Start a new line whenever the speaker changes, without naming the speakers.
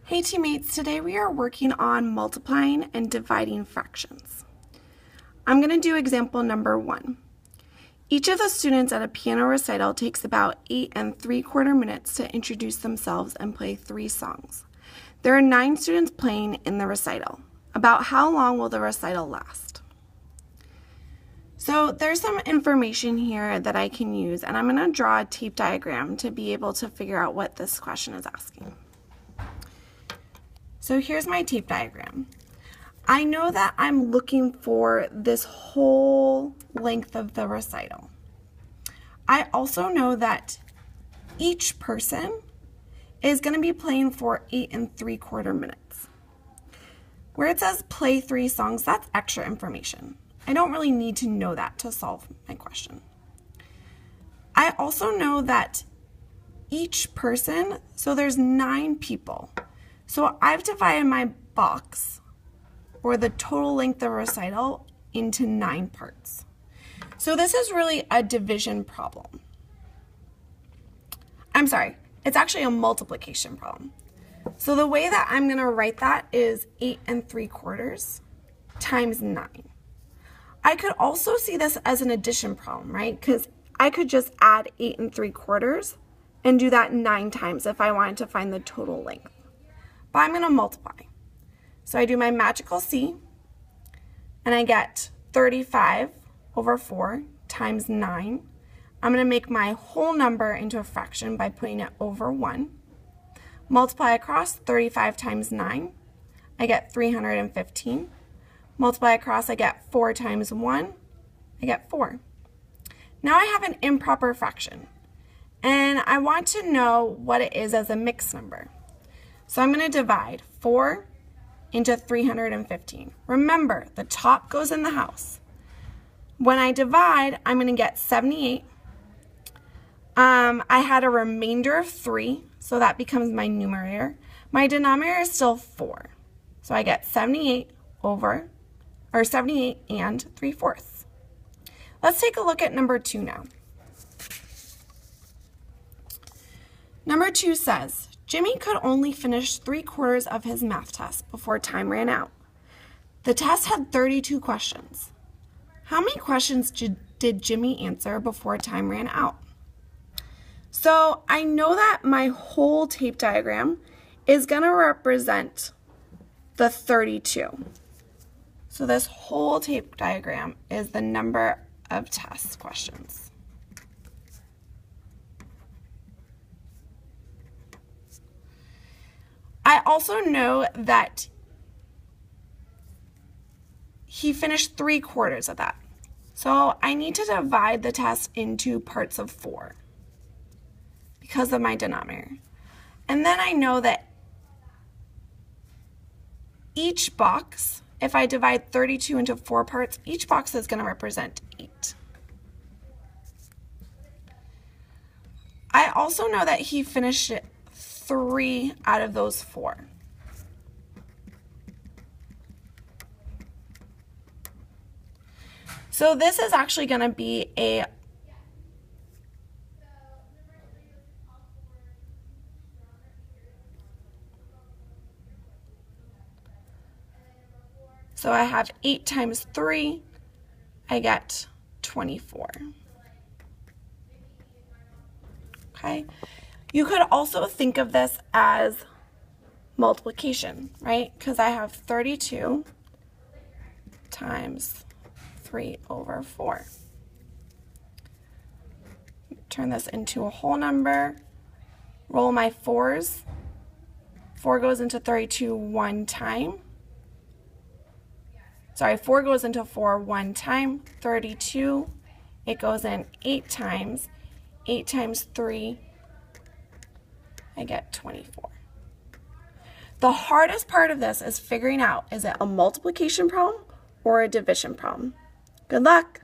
Hey teammates, today we are working on multiplying and dividing fractions. I'm going to do example number 1. Each of the students at a piano recital takes about 8 3/4 minutes to introduce themselves and play 3 songs. There are 9 students playing in the recital. About how long will the recital last? So there's some information here that I can use, and I'm going to draw a tape diagram to be able to figure out what this question is asking. So here's my tape diagram. I know that I'm looking for this whole length of the recital. I also know that each person is going to be playing for 8 3/4 minutes. Where it says play 3 songs, that's extra information. I don't really need to know that to solve my question. I also know that each person, so there's 9 people. So I've divided my box, or the total length of a recital, into 9 parts. So this is really a division problem. I'm sorry, it's actually a multiplication problem. So the way that I'm going to write that is 8 3/4 times 9. I could also see this as an addition problem, right? Because I could just add 8 3/4 and do that 9 times if I wanted to find the total length. But I'm going to multiply. So I do my magical C, and I get 35 over 4 times 9. I'm going to make my whole number into a fraction by putting it over 1. Multiply across 35 times 9. I get 315. Multiply across, I get 4 times 1. I get 4. Now I have an improper fraction, and I want to know what it is as a mixed number. So I'm going to divide 4 into 315. Remember, the top goes in the house. When I divide, I'm going to get 78. I had a remainder of 3, so that becomes my numerator. My denominator is still 4. So I get 78 and 3/4. Let's take a look at number 2 now. Number 2 says, Jimmy could only finish 3/4 of his math test before time ran out. The test had 32 questions. How many questions did Jimmy answer before time ran out? So I know that my whole tape diagram is going to represent the 32. So this whole tape diagram is the number of test questions. I also know that he finished 3/4 of that. So I need to divide the test into parts of 4 because of my denominator. And then I know that each box, if I divide 32 into 4 parts, each box is going to represent 8. I also know that he finished it 3 out of those 4. So this is actually going to be so I have 8 times 3, I get 24. Okay. You could also think of this as multiplication, right? Because I have 32 times 3/4. Turn this into a whole number. Roll my 4s. 4 goes into 32 one time. Sorry, 4 goes into 4 one time. 32, it goes in 8 times. 8 times 3, I get 24. The hardest part of this is figuring out, is it a multiplication problem or a division problem? Good luck.